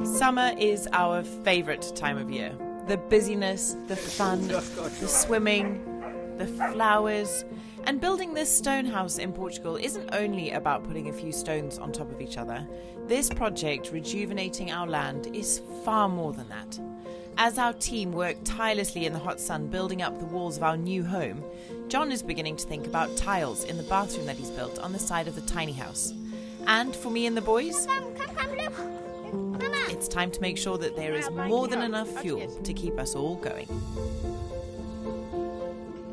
Summer is our favourite time of year. The busyness, the fun, the swimming, the flowers. And building this stone house in Portugal isn't only about putting a few stones on top of each other. This project, Rejuvenating Our Land, is far more than that. As our team work tirelessly in the hot sun building up the walls of our new home, John is beginning to think about tiles in the bathroom that he's built on the side of the tiny house. And for me and the boys, it's time to make sure that there is more than enough fuel to keep us all going.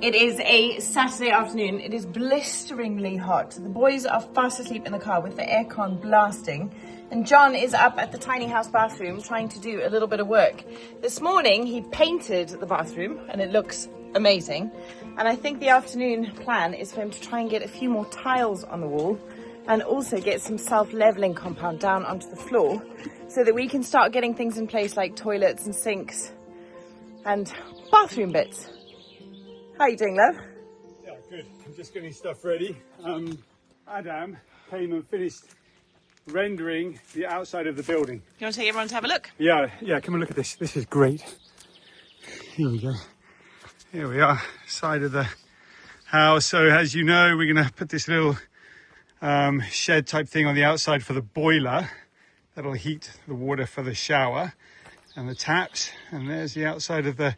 It is a Saturday afternoon. It is blisteringly hot. The boys are fast asleep in the car with the aircon blasting. And John is up at the tiny house bathroom trying to do a little bit of work. This morning he painted the bathroom and it looks amazing. And I think the afternoon plan is for him to try and get a few more tiles on the wall and also get some self-leveling compound down onto the floor so that we can start getting things in place like toilets and sinks and bathroom bits. How are you doing, love? Yeah, good. I'm just getting stuff ready. Adam came and finished rendering the outside of the building. You want to take everyone to have a look? Yeah, come and look at this. This is great. Here we go. Here we are, side of the house. So as you know, we're going to put this little shed type thing on the outside for the boiler. That'll heat the water for the shower and the taps. And there's the outside of the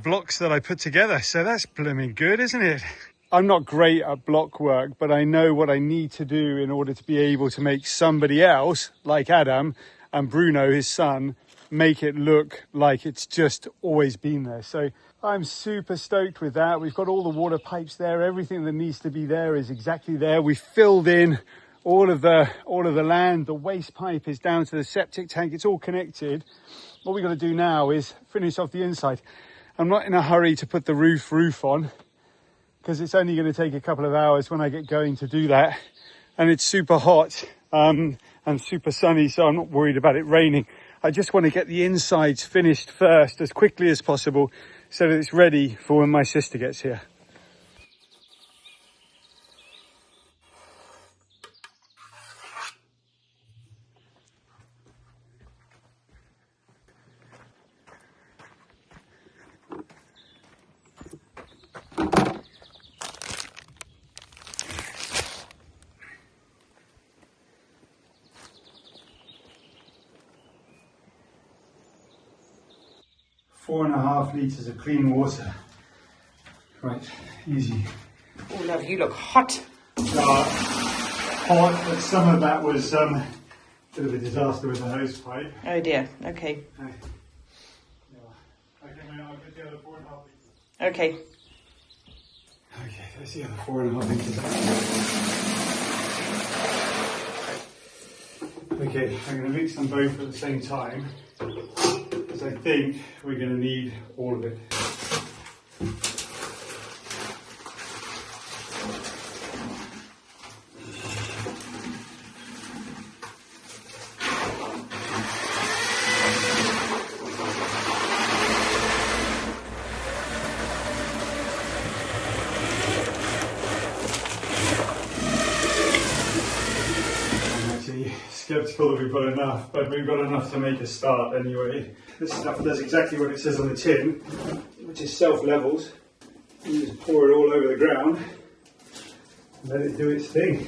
blocks that I put together. So that's blooming good, isn't it? I'm not great at block work, but I know what I need to do in order to be able to make somebody else, like Adam and Bruno, his son, make it look like it's just always been there. So I'm super stoked with that. We've got all the water pipes there. Everything that needs to be there is exactly there. We filled in all of the land. The waste pipe is down to the septic tank. It's all connected. What we've got to do now is finish off the inside. I'm not in a hurry to put the roof on, because it's only going to take a couple of hours when I get going to do that. And it's super hot and super sunny, so I'm not worried about it raining. I just want to get the insides finished first as quickly as possible so that it's ready for when my sister gets here. Four and a half litres of clean water. Right, easy. Oh, love, you look hot. Hot, but some of that was a bit of a disaster with the hose pipe. Oh dear, okay. Okay, I'll get the other 4.5 litres. Okay. Okay, there's the other 4.5 litres. Okay, I'm going to mix them both at the same time, because I think we're going to need all of it. Skeptical that we've got enough, but we've got enough to make a start anyway. This stuff does exactly what it says on the tin, which is self-levels. You just pour it all over the ground and let it do its thing.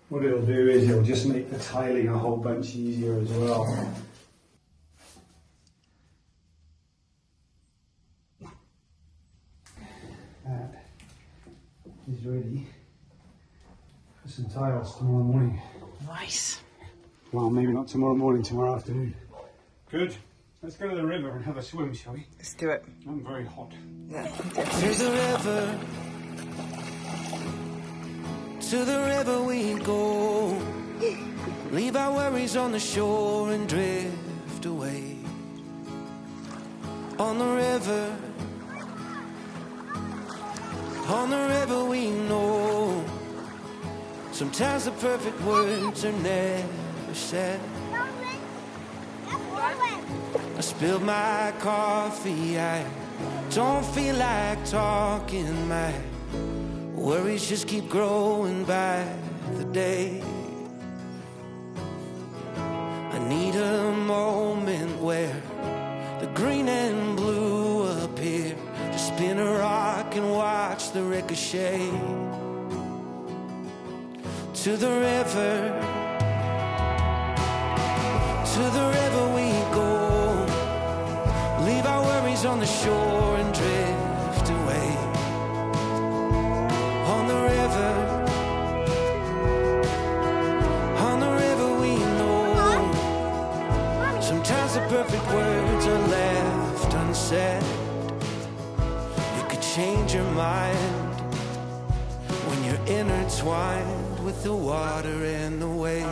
What it'll do is it'll just make the tiling a whole bunch easier as well. That is ready. Some tiles tomorrow morning. Nice. Well, maybe not tomorrow morning, tomorrow afternoon. Good. Let's go to the river and have a swim, shall we? Let's do it. I'm very hot. Yeah. There's a river. To the river we go. Leave our worries on the shore and drift away. On the river. On the river we know. Sometimes the perfect words are never said. I spilled my coffee, I don't feel like talking. My Worries just keep growing by the day. I need a moment where the green and blue appear. Just spin a rock and watch the ricochet. To the river we go. Leave our worries on the shore and drift away. On the river we know. Sometimes the perfect words are left unsaid. You could change your mind when you're intertwined with the water and the waves.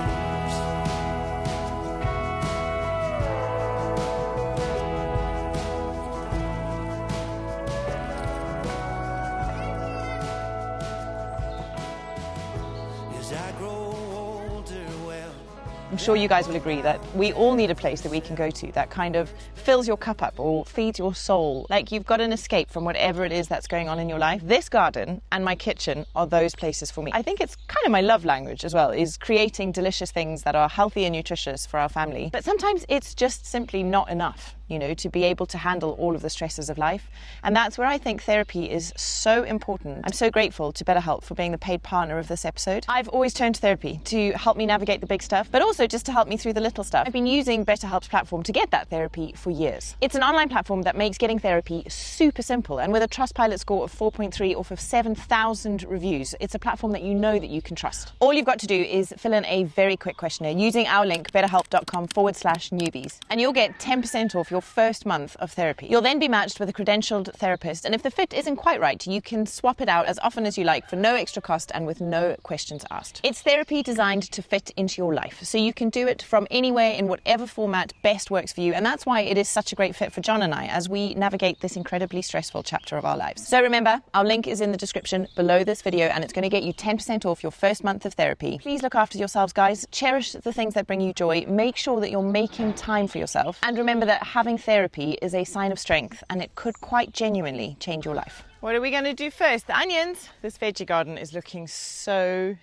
I'm sure you guys will agree that we all need a place that we can go to that kind of fills your cup up or feeds your soul. Like you've got an escape from whatever it is that's going on in your life. This garden and my kitchen are those places for me. I think it's kind of my love language as well, is creating delicious things that are healthy and nutritious for our family. But sometimes it's just simply not enough, you know, to be able to handle all of the stresses of life. And that's where I think therapy is so important. I'm so grateful to BetterHelp for being the paid partner of this episode. I've always turned to therapy to help me navigate the big stuff, but also just to help me through the little stuff. I've been using BetterHelp's platform to get that therapy for years. It's an online platform that makes getting therapy super simple, and with a Trustpilot score of 4.3 off of 7,000 reviews, it's a platform that you know that you can trust. All you've got to do is fill in a very quick questionnaire using our link betterhelp.com/newbies, and you'll get 10% off your first month of therapy. You'll then be matched with a credentialed therapist, and if the fit isn't quite right, you can swap it out as often as you like for no extra cost and with no questions asked. It's therapy designed to fit into your life, so you can do it from anywhere in whatever format best works for you, and that's why it is such a great fit for John and I as we navigate this incredibly stressful chapter of our lives. So remember, our link is in the description below this video, and it's going to get you 10% off your first month of therapy. Please look after yourselves, guys. Cherish the things that bring you joy. Make sure that you're making time for yourself, and remember that having therapy is a sign of strength, and it could quite genuinely change your life. What are we going to do first? The onions. This veggie garden is looking so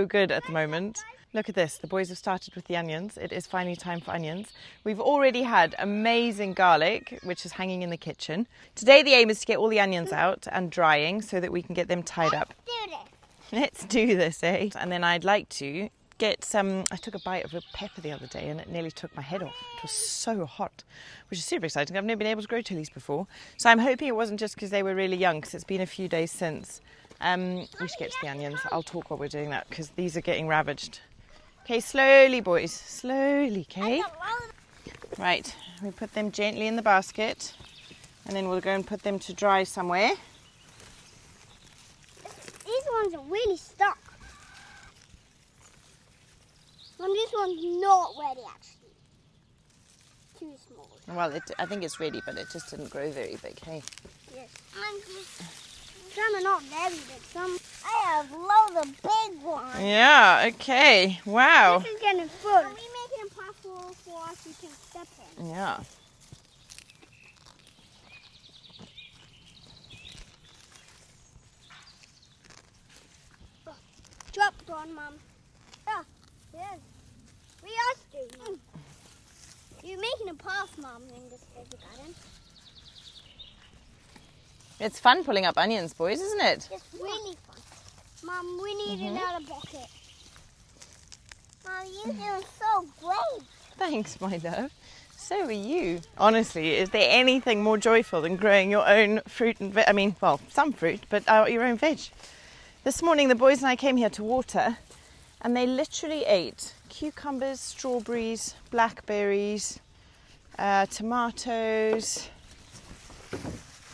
good at the moment. Look at this. The boys have started with the onions. It is finally time for onions. We've already had amazing garlic, which is hanging in the kitchen. Today the aim is to get all the onions out and drying so that we can get them tied up. Let's do this, eh? And then I'd like to get some. I took a bite of a pepper the other day and it nearly took my head off. It was so hot, which is super exciting. I've never been able to grow chilies before, so I'm hoping it wasn't just because they were really young, because it's been a few days since. We should get to the onions. I'll talk while we're doing that because these are getting ravaged. Okay, slowly, boys, slowly, okay? Right, we put them gently in the basket and then we'll go and put them to dry somewhere. These ones are really stuck. Mum, this one's not ready, actually. Too small. Well, I think it's ready, but it just didn't grow very big, hey? Yes. Some are not very big. Some I have loads of big ones. Yeah, okay. Wow. This is getting full. Are we making a path for us we can step in? Yeah. Dropped one, Mum. Oh, yes. We are doing. You're making a path, Mum, in this veggie garden. It's fun pulling up onions, boys, isn't it? It's really fun. Mum, we need another bucket. Mum, you're doing so great. Thanks, my love. So are you. Honestly, is there anything more joyful than growing your own fruit and veg? I mean, well, some fruit, but your own veg. This morning, the boys and I came here to water, and they literally ate cucumbers, strawberries, blackberries, tomatoes,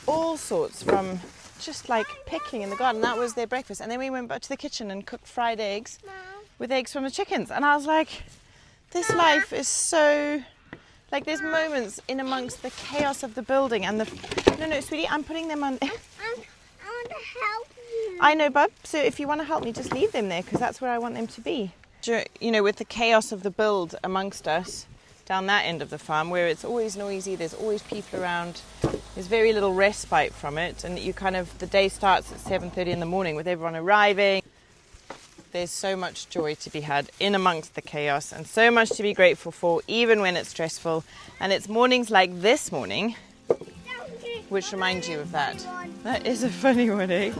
all sorts from just like picking in the garden. That was their breakfast. And then we went back to the kitchen and cooked fried eggs with eggs from the chickens. And I was like, this life is so, like, there's moments in amongst the chaos of the building and the, no, sweetie, I'm putting them on. I want to help you. I know, bub. So if you want to help me, just leave them there because that's where I want them to be. You know, with the chaos of the build amongst us down that end of the farm where it's always noisy, there's always people around, There's very little respite from it, and you kind of, the day starts at 7:30 in the morning with everyone arriving. There's so much joy to be had in amongst the chaos, and so much to be grateful for, even when it's stressful. And it's mornings like this morning which remind you of that. That is a funny one, eh?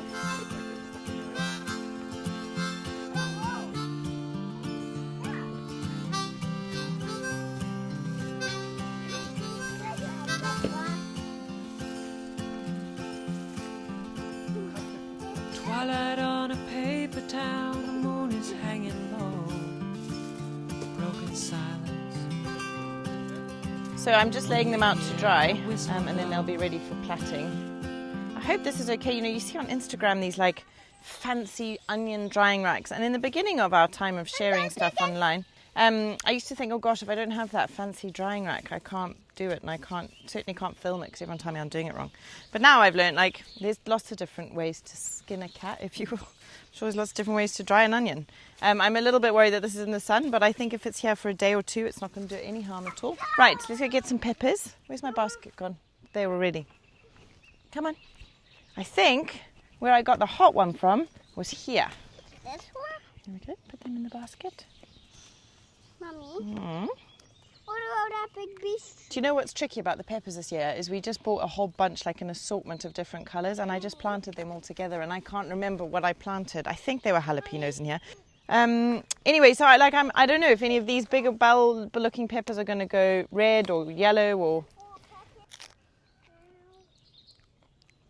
Twilight on a paper town, the moon is hanging low. Broken silence. So I'm just laying them out to dry, and then they'll be ready for plaiting. I hope this is okay. You know, you see on Instagram these like fancy onion drying racks, and in the beginning of our time of sharing stuff online, I used to think, oh gosh, if I don't have that fancy drying rack, I can't do it, and I certainly can't film it because everyone tells me I'm doing it wrong. But now I've learned, like, there's lots of different ways to skin a cat, if you will. I'm sure there's lots of different ways to dry an onion. I'm a little bit worried that this is in the sun, but I think if it's here for a day or two, it's not going to do it any harm at all. Right, let's go get some peppers. Where's my basket gone? There already. Come on. I think where I got the hot one from was here. This one? There we go. Put them in the basket. Mummy, what about that big beast? Do you know what's tricky about the peppers this year is we just bought a whole bunch, like an assortment of different colours, and I just planted them all together, and I can't remember what I planted. I think there were jalapenos in here. Anyway, so I don't know if any of these bigger bell-looking peppers are going to go red or yellow or...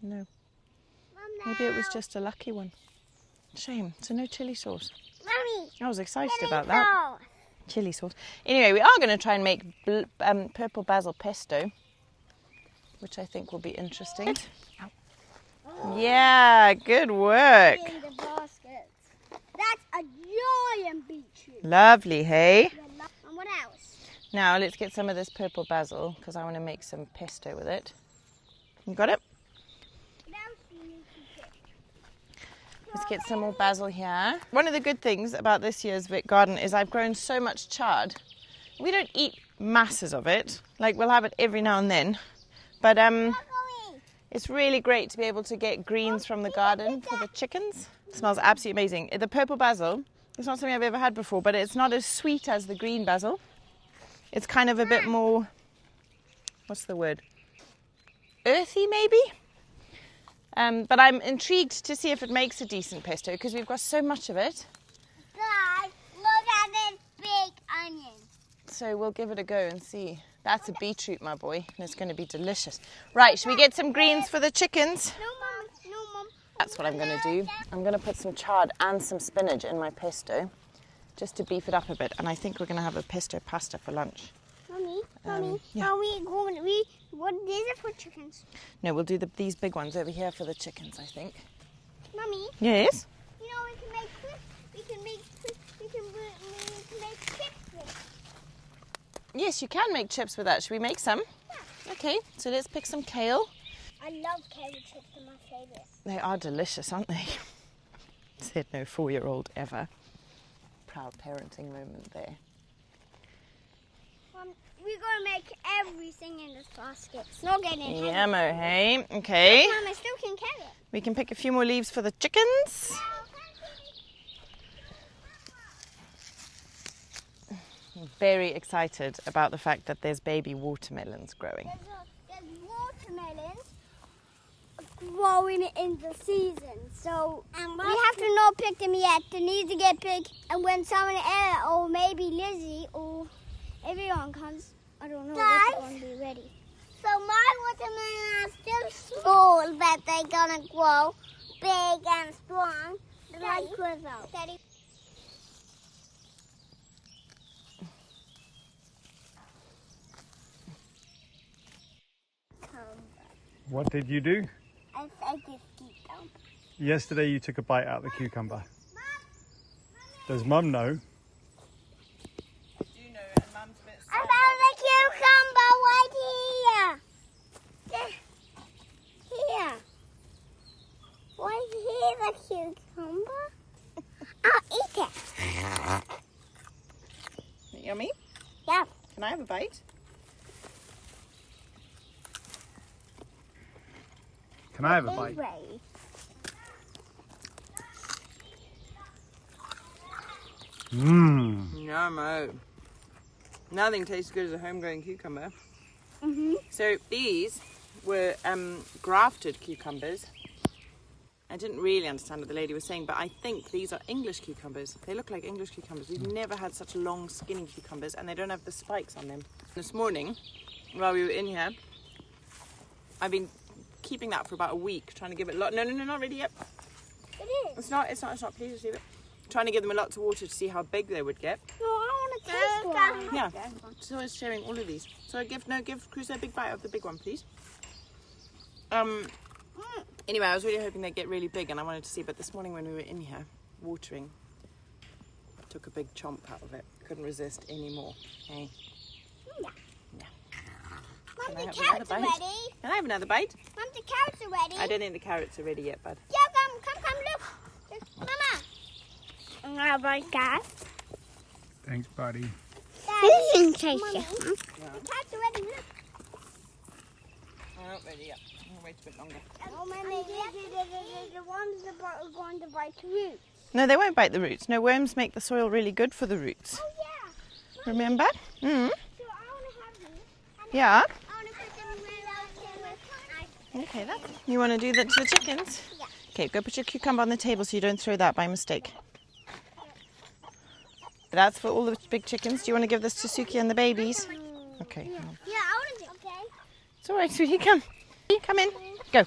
No. Maybe it was just a lucky one. Shame. So no chili sauce. Mummy, I was excited about that. Chili sauce. Anyway, we are going to try and make purple basil pesto, which I think will be interesting. Yeah, good work. in the basket. That's a giant beetroot. Lovely, hey? And what else? Now let's get some of this purple basil because I want to make some pesto with it. You got it? What else do you need to pick? Let's get some more basil here. One of the good things about this year's Vic garden is I've grown so much chard. We don't eat masses of it. Like, we'll have it every now and then. But it's really great to be able to get greens from the garden for the chickens. It smells absolutely amazing. The purple basil, it's not something I've ever had before, but it's not as sweet as the green basil. It's kind of a bit more, what's the word? Earthy, maybe? But I'm intrigued to see if it makes a decent pesto because we've got so much of it. Guys, look at this big onion. So we'll give it a go and see. That's a beetroot, my boy, and it's going to be delicious. Right, should we get some greens for the chickens? No, Mum. No, Mum. That's what I'm going to do. I'm going to put some chard and some spinach in my pesto just to beef it up a bit. And I think we're going to have a pesto pasta for lunch. Mummy, yeah. are we going? What these are for chickens? No, we'll do these big ones over here for the chickens, I think. Mummy, Yes? you know we can make chips. We can make chips with it. Yes, you can make chips with that. Should we make some? Yeah. Okay, so let's pick some kale. I love carrot chips. They're my favourite. They are delicious, aren't they? Said no 4-year-old ever. Proud parenting moment there. We're going to make everything in this basket. It's not getting in. Yummo, hey? Okay. Mum, I still can carry it. We can pick a few more leaves for the chickens. I'm very excited about the fact that there's baby watermelons growing. There's watermelons growing in the season. So we have to not pick them yet. They need to get picked. And when someone else, or maybe Lizzie, or everyone comes, I don't know what's going to be ready. So my watermelons are still small, but they're going to grow big and strong, like Crusoe. Daddy. What did you do? I think it's cucumber. Yesterday you took a bite out of the cucumber. Does Mum know? I found the cucumber right here. Here. Right here, the cucumber. I'll eat it. Yummy? Yeah. Can I have a bite? Can I have a bite? Mmm. Yummo. Nothing tastes as good as a homegrown cucumber. So these were grafted cucumbers. I didn't really understand what the lady was saying, but I think these are English cucumbers. They look like English cucumbers. We've never had such long, skinny cucumbers, and they don't have the spikes on them. This morning, while we were in here, I've been keeping that for about a week, trying to give it a lot. No, not ready yet. It is. It's not. Please just leave it. Trying to give them a lot of water to see how big they would get. No, I want to taste one. Yeah. So I was sharing all of these. So give Crusoe a big bite of the big one, please. Anyway, I was really hoping they'd get really big, and I wanted to see. But this morning when we were in here watering, I took a big chomp out of it. Couldn't resist anymore. Okay. Yeah. Mom, Can I the have carrots another are bite? ready. Can I have another bite? Mom, the carrots are ready. I don't think the carrots are ready yet, bud. Yeah, come, look. Mama. I'm gonna bite that. Thanks, buddy. This is tasty. The carrots are ready. Look. I'm not ready yet. I'm gonna wait a bit longer. Oh, Mommy, the ones that are going to bite the roots. No, they won't bite the roots. No, worms make the soil really good for the roots. Oh yeah. Remember? So I want to have these. Yeah. I want to put them where Okay, you want to do that to the chickens? Yeah. Okay, go put your cucumber on the table so you don't throw that by mistake. That's for all the big chickens. Do you want to give this to Suki and the babies? Okay. Yeah, I want to. Okay. It's all right, sweetie. Come. Come in. Go.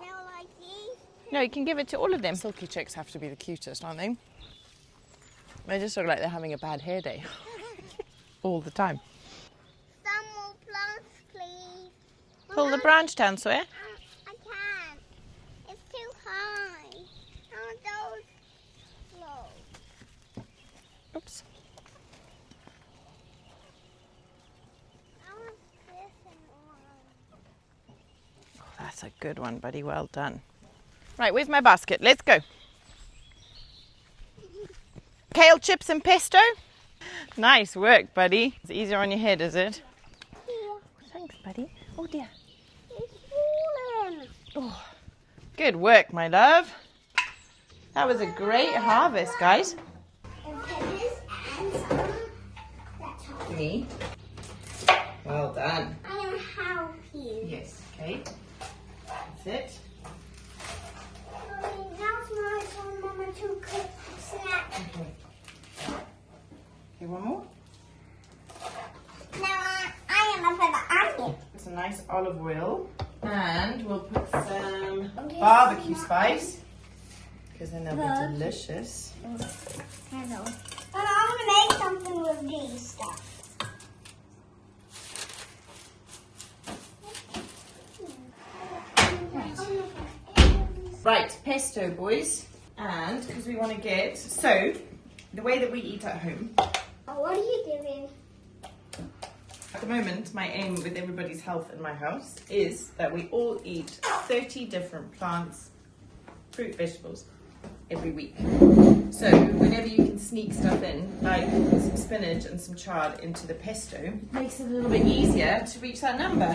Now like these. No, you can give it to all of them. Silky chicks have to be the cutest, aren't they? They just look like they're having a bad hair day. All the time. Some more plants, please. Pull the branch down, Sawyer. I can't. It's too high. I want those low. Oops. I want this and one. Oh, that's a good one, buddy. Well done. Right, where's my basket? Let's go. Kale chips and pesto. Nice work, buddy. It's easier on your head, is it? Yeah. Thanks, buddy. Oh, dear. It's falling. Oh, good work, my love. That was a great harvest, guys. And peppers and some. That's all. Me. Well done. I'm going to help you. Yes, okay. That's it. Mommy, now's my turn, Mama, to cook snack. Okay. Okay, one more. Now I am going to put the onion. It's a nice olive oil. And we'll put some barbecue spice. Because then they'll be delicious. Hello. And I'm going to make something with these stuff. Right, pesto, boys. And because we want to get... So, the way that we eat at home... Oh, what are you doing? At the moment, my aim with everybody's health in my house is that we all eat 30 different plants, fruit, vegetables every week. So whenever you can sneak stuff in, like some spinach and some chard into the pesto, makes it a little bit easier to reach that number.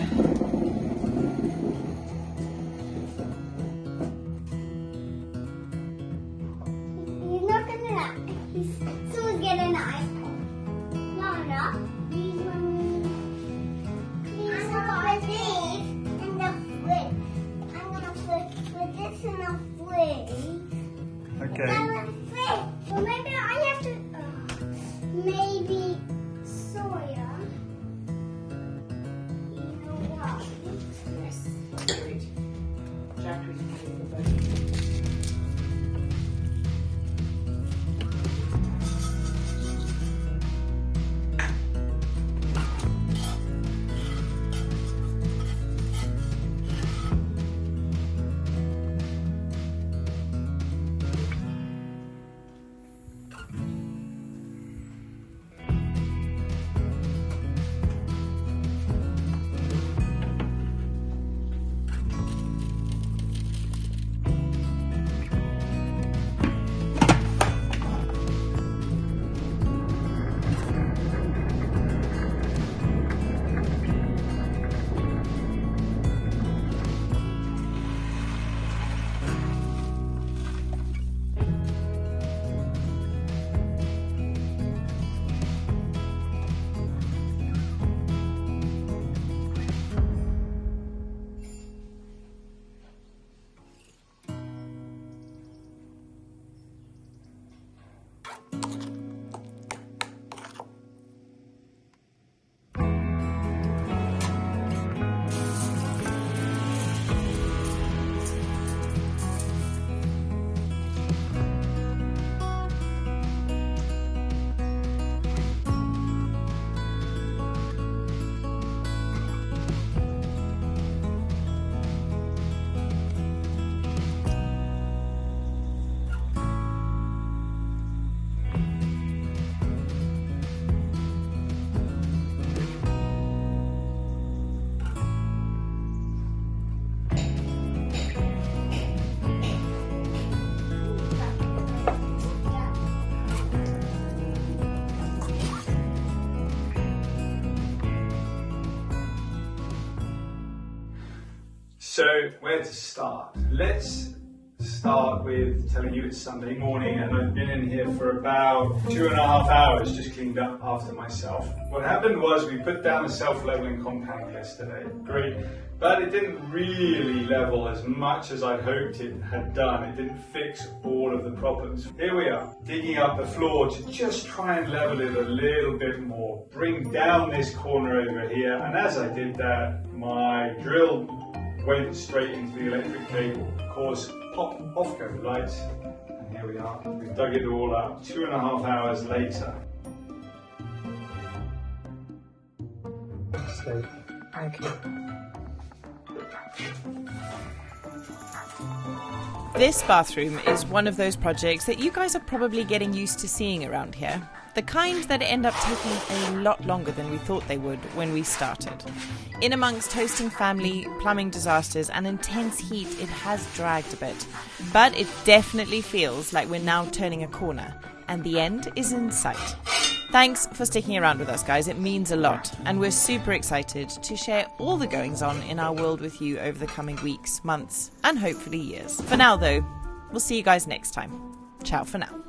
He's not going to like. He's still getting an ice cream. Not enough. These ones. These are these in the fridge. I'm going to put this in the fridge. Okay. So maybe I have to. Maybe Sawyer. You know what? So where to start? Let's start with telling you it's Sunday morning and I've been in here for about 2.5 hours, just cleaned up after myself. What happened was we put down a self-leveling compound yesterday. Great. But it didn't really level as much as I'd hoped it had done. It didn't fix all of the problems. Here we are, digging up the floor to just try and level it a little bit more. Bring down this corner over here, and as I did that, my drill went straight into the electric cable. Of course, pop, off go the lights, and here we are. We've dug it all up 2.5 hours later. Stay. Okay. This bathroom is one of those projects that you guys are probably getting used to seeing around here. The kind that end up taking a lot longer than we thought they would when we started. In amongst hosting family, plumbing disasters and intense heat, it has dragged a bit. But it definitely feels like we're now turning a corner and the end is in sight. Thanks for sticking around with us, guys. It means a lot, and we're super excited to share all the goings-on in our world with you over the coming weeks, months, and hopefully years. For now, though, we'll see you guys next time. Ciao for now.